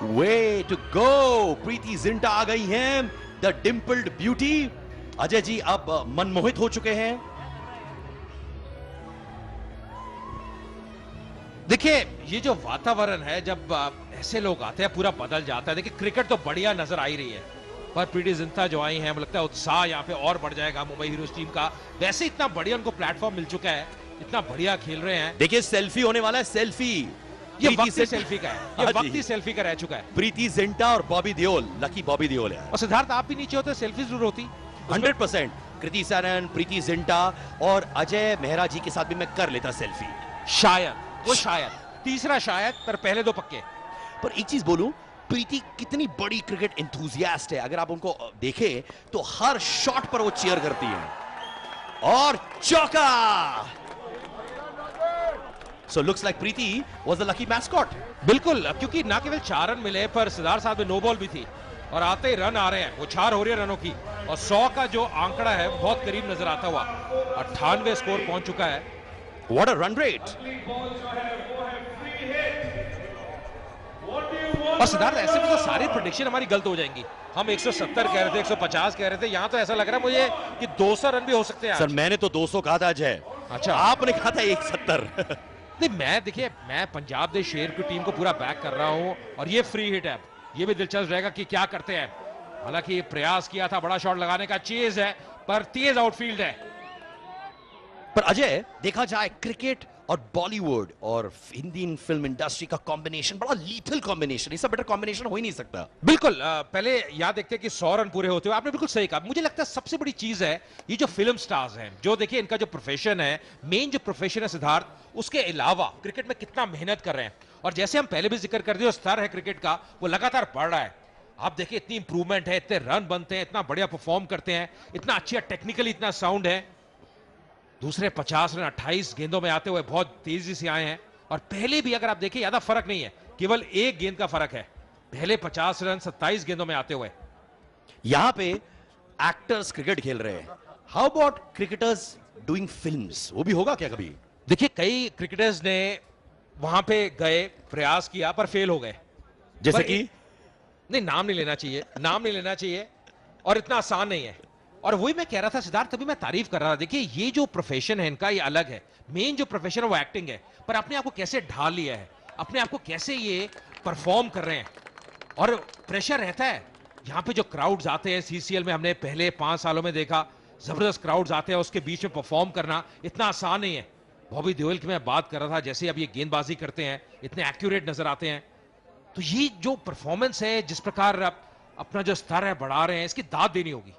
Way to go, Preity Zinta आ गई हैं, the डिम्पल्ड beauty. Ajay ji अब मनमोहित हो चुके हैं। देखिए ये जो वातावरण है, जब ऐसे लोग आते हैं पूरा बदल जाता है। देखिए क्रिकेट तो बढ़िया नजर आ ही रही है, पर प्रीति जिंटा जो आई हैं, मुझे लगता है उत्साह यहाँ पे और बढ़ जाएगा मुंबई हीरोज टीम का। वैसे इतना बढ़िया उनको प्लेटफॉर्म मिल चुका है, इतना बढ़िया खेल रहे हैं। देखिए सेल्फी होने वाला है, सेल्फी। ये वक्त ही सेल्फी का है, ये वक्त ही सेल्फी का रह चुका है। प्रीति जिंटा और बॉबी देओल, लकी बॉबी देओल है। और सिद्धार्थ आप भी नीचे होते सेल्फी जरूर होती। 100%। कृति सैनन, प्रीति जिंटा और अजय मेहरा जी के साथ भी मैं कर लेता सेल्फी। शायद वो शायद तीसरा शायद, पर पहले दो पक्के। पर एक चीज बोलूं, प्रीति कितनी बड़ी क्रिकेट एंथुसियास्ट है। अगर आप उनको देखें तो हर शॉट पर वो चीयर करती है। और चौका। So looks like Preeti was the lucky mascot. बिल्कुल, क्योंकि ना केवल 4 रन मिले, पर सिद्धार्थ साहब में नो बॉल भी थी और आते ही रन आ रहे हैं, वो 4 हो रही है रनों की। और 100 का जो आंकड़ा है बहुत करीब नजर आता हुआ। 98 स्कोर पहुंच चुका है। What a run rate. और सिद्धार्थ ऐसे में तो सारी प्रेडिक्शन हमारी गलत हो जाएंगी। हम 170 कह रहे थे, 150 कह रहे थे, यहां तो ऐसा लग रहा है मुझे कि 200 रन भी हो सकते हैं। सर मैंने तो 200 कहा था अजय। अच्छा, आपने कहा था 170। नहीं, मैं पंजाब दे शेर की टीम को पूरा बैक कर रहा हूं और ये फ्री हिट है। ये भी दिलचस्प रहेगा कि क्या करते हैं। हालांकि प्रयास किया था बड़ा शॉट लगाने का, चेज है पर तेज आउटफील्ड है। पर अजय देखा जाए क्रिकेट और बॉलीवुड और हिंदी फिल्म इंडस्ट्री का कॉम्बिनेशन बड़ा लीथल कॉम्बिनेशन, इससे बेटर कॉम्बिनेशन हो ही नहीं सकता। बिल्कुल, पहले याद देखते हैं कि 100 रन पूरे होते हुए। आपने बिल्कुल सही कहा। मुझे लगता है सबसे बड़ी चीज है ये जो फिल्म स्टार्स हैं, जो देखिए इनका जो प्रोफेशन है, मेन जो प्रोफेशन है सिद्धार्थ, उसके अलावा क्रिकेट में कितना मेहनत कर रहे हैं। और जैसे हम पहले भी जिक्र कर दिए, स्तर है क्रिकेट का वो लगातार बढ़ रहा है। आप देखिए इतनी इंप्रूवमेंट है, इतने रन बनते हैं, इतना बढ़िया परफॉर्म करते हैं, इतना अच्छा टेक्निकली इतना साउंड है। दूसरे 50 रन 28 गेंदों में आते हुए बहुत तेजी से आए हैं। और पहले भी अगर आप देखिए ज्यादा फर्क नहीं है, केवल एक गेंद का फर्क है। पहले 50 रन 27 गेंदों में आते हुए। यहां पे एक्टर्स क्रिकेट खेल रहे हैं, how about cricketers doing films? वो भी होगा क्या कभी? देखिए कई क्रिकेटर्स ने वहां पे गए, प्रयास किया, पर फेल हो गए। जैसे कि नहीं, नाम नहीं लेना चाहिए, नाम नहीं लेना चाहिए, और इतना आसान नहीं है। और वही मैं कह रहा था सिद्धार्थ, तभी मैं तारीफ कर रहा था। देखिए ये जो प्रोफेशन है इनका, ये अलग है। मेन जो प्रोफेशन है वो एक्टिंग है, पर अपने आप को कैसे ढाल लिया है, अपने आप को कैसे ये परफॉर्म कर रहे हैं। और प्रेशर रहता है यहाँ पे। जो क्राउड्स आते हैं सीसीएल में, हमने पहले 5 सालों में देखा, जबरदस्त क्राउड्स आते हैं, उसके बीच में परफॉर्म करना इतना आसान नहीं है। बॉबी देओल की मैं बात कर रहा था, जैसे अब ये गेंदबाजी करते हैं, इतने एक्यूरेट नजर आते हैं। तो ये जो परफॉर्मेंस है, जिस प्रकार अपना जो स्तर है बढ़ा रहे हैं, इसकी दाद देनी होगी।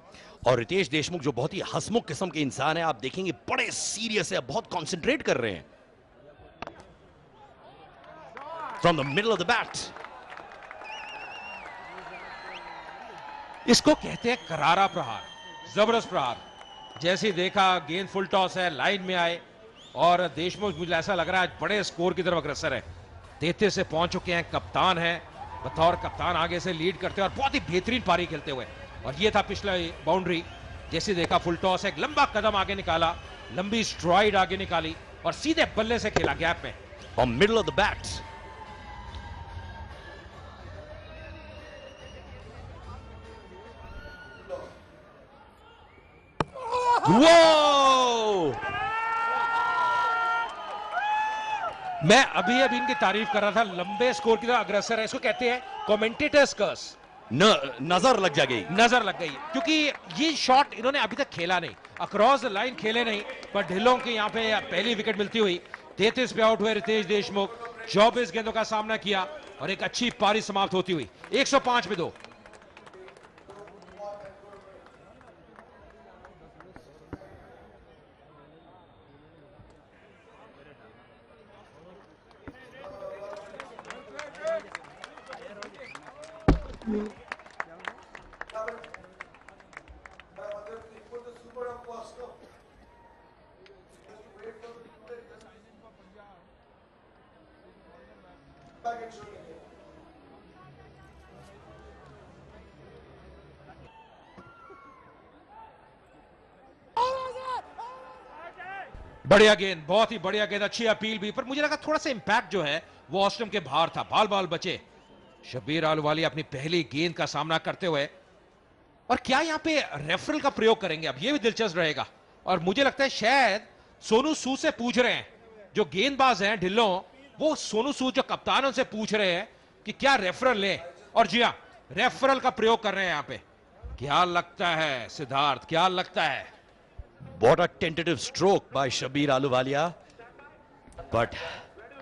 और रितेश देशमुख जो बहुत ही हंसमुख किस्म के इंसान है, आप देखेंगे बड़े सीरियस है, बहुत कंसंट्रेट कर रहे हैं। From the middle of the bat, इसको कहते हैं करारा प्रहार, जबरदस्त प्रहार। जैसे देखा गेंद फुल टॉस है, लाइन में आए, और देशमुख मुझे ऐसा लग रहा है बड़े स्कोर की तरफ अग्रसर है। 33 से पहुंच चुके हैं, कप्तान है, बतौर कप्तान आगे से लीड करते हैं और बहुत ही बेहतरीन पारी खेलते हुए। और ये था पिछला बाउंड्री। जैसे देखा फुल टॉस, एक लंबा कदम आगे निकाला, लंबी स्ट्राइड आगे निकाली और सीधे बल्ले से खेला गैप में। और मिडल ऑफ द बैट, वो मैं अभी इनकी तारीफ कर रहा था, लंबे स्कोर की तरफ अग्रसर है। इसको कहते हैं कमेंटेटर्स कर्स। नजर लग जाएगी, नजर लग गई, क्योंकि ये शॉट इन्होंने अभी तक खेला नहीं, अक्रॉस द लाइन खेले नहीं। पर ढिल्लों की यहाँ पे पहली विकेट मिलती हुई 33 पे आउट हुए रितेश देशमुख। 24 गेंदों का सामना किया और एक अच्छी पारी समाप्त होती हुई 105 पे 2। बढ़िया गेंद, बहुत ही बढ़िया गेंद, अच्छी अपील भी, पर मुझे लगा थोड़ा सा इंपैक्ट जो है वो ऑस्ट्रम के बाहर था, बाल बाल बचे। शब्बीर अहलुवालिया अपनी पहली गेंद का सामना करते हुए, और क्या यहां पे रेफरल का प्रयोग करेंगे, अब ये भी दिलचस्प रहेगा। और मुझे लगता है शायद सोनू सूद से पूछ रहे हैं, जो गेंदबाज हैं ढिल्लों, वो सोनू सूद जो कप्तान है उनसे पूछ रहे हैं कि क्या रेफरल ले, और जी हां, रेफरल का प्रयोग कर रहे हैं यहां पे। क्या लगता है सिद्धार्थ, क्या लगता है? What a tentative stroke by Shabbir Ahluwalia, but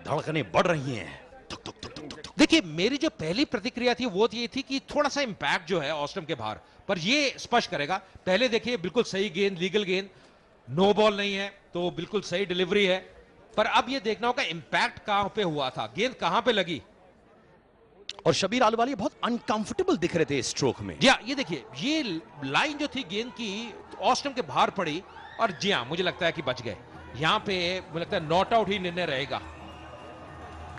धड़कनें बढ़ रही हैं। देखिए, मेरी जो पहली प्रतिक्रिया थी वो ये थी कि थोड़ा सा इंपैक्ट जो है ऑस्ट्रम के बाहर, पर ये स्पष्ट करेगा। पहले देखिए, बिल्कुल सही गेंद, लीगल गेंद, नो बॉल नहीं है तो बिल्कुल सही डिलीवरी है, पर अब ये देखना होगा इंपैक्ट कहां पे हुआ था, गेंद कहां पे लगी। और शब्बीर अहलुवालिया बहुत अनकंफर्टेबल दिख रहे थे इस स्ट्रोक में। जी हाँ, ये देखिए, ये लाइन जो थी गेंद की ऑस्ट्रम के बाहर पड़ी, और जी हाँ, मुझे लगता है कि बच गए। यहां पे मुझे लगता है नॉट आउट ही निर्णय रहेगा।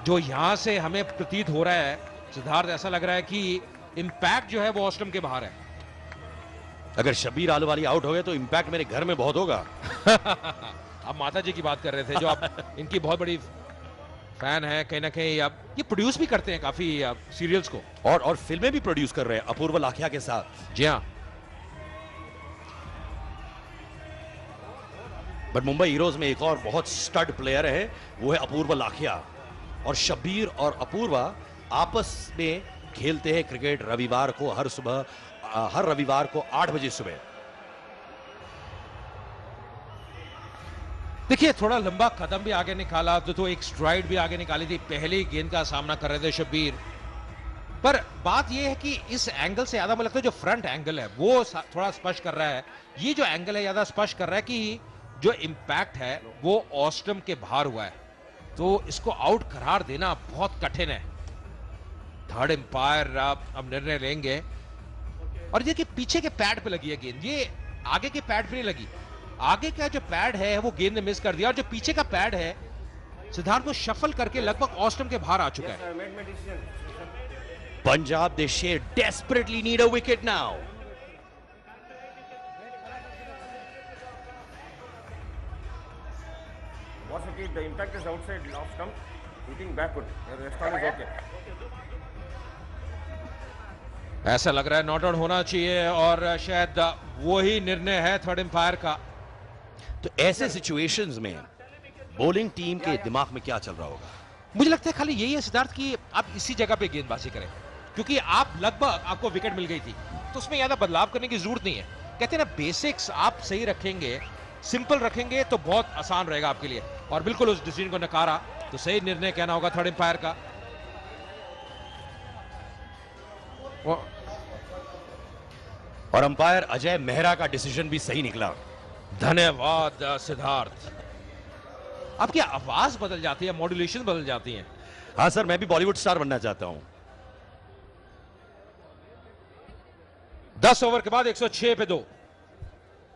जो यहां से हमें प्रतीत हो रहा है सिद्धार्थ, ऐसा लग रहा है कि इंपैक्ट जो है वो ऑस्ट्रम के बाहर है। अगर शब्बीर अहलुवालिया आउट हो गए तो इंपैक्ट मेरे घर में बहुत होगा। आप माता जी की बात कर रहे थे, जो आप इनकी बहुत बड़ी फैन है कहीं ना कहीं। अब ये प्रोड्यूस भी करते हैं काफी सीरियल्स को, और फिल्में भी प्रोड्यूस कर रहे हैं अपूर्व लाखिया के साथ। जी हाँ। बट मुंबई हीरोज में एक और बहुत स्टड प्लेयर है, वो है अपूर्व लाखिया। और शब्बीर और अपूर्वा आपस में खेलते हैं क्रिकेट रविवार को, हर रविवार को 8 बजे सुबह। देखिए, थोड़ा लंबा कदम भी आगे निकाला, तो एक स्ट्राइड भी आगे निकाली थी। पहले ही गेंद का सामना कर रहे थे शब्बीर, पर बात यह है कि इस एंगल से ज्यादा मुझे लगता है जो फ्रंट एंगल है वो थोड़ा स्पष्ट कर रहा है। ये जो एंगल है ज्यादा स्पष्ट कर रहा है कि जो इंपैक्ट है वो ऑस्ट्रम के बाहर हुआ है, तो इसको आउट करार देना बहुत कठिन है। थर्ड एम्पायर अब निर्णय लेंगे। और देखिए, पीछे के पैड पे लगी है गेंद, ये आगे के पैड पे नहीं लगी। आगे का जो पैड है वो गेंद ने मिस कर दिया, और जो पीछे का पैड है सिद्धार्थ को शफल करके लगभग ऑस्ट्रम के बाहर आ चुका है। पंजाब दे शेर desperately need a wicket now. The impact is outside off stump, hitting backward. The rest all is okay. ऐसा लग रहा है नॉट आउट होना चाहिए, और शायद वही निर्णय है थर्ड एम्पायर का। तो ऐसे सिचुएशंस में बॉलिंग टीम के दिमाग में क्या चल रहा होगा? मुझे लगता है खाली यही है सिद्धार्थ कि आप इसी जगह पे गेंदबाजी करें, क्योंकि आप लगभग आपको विकेट मिल गई थी, तो उसमें ज्यादा बदलाव करने की जरूरत नहीं है। कहते हैं ना, बेसिक्स आप सही रखेंगे, सिंपल रखेंगे तो बहुत आसान रहेगा आपके लिए। और बिल्कुल उस डिसीजन को नकारा, तो सही निर्णय कहना होगा थर्ड एम्पायर का। और अंपायर अजय मेहरा का डिसीजन भी सही निकला। धन्यवाद सिद्धार्थ। आपकी आवाज बदल जाती है, मॉड्यूलेशन बदल जाती है। हाँ सर, मैं भी बॉलीवुड स्टार बनना चाहता हूं। 10 ओवर के बाद 106 पे 2।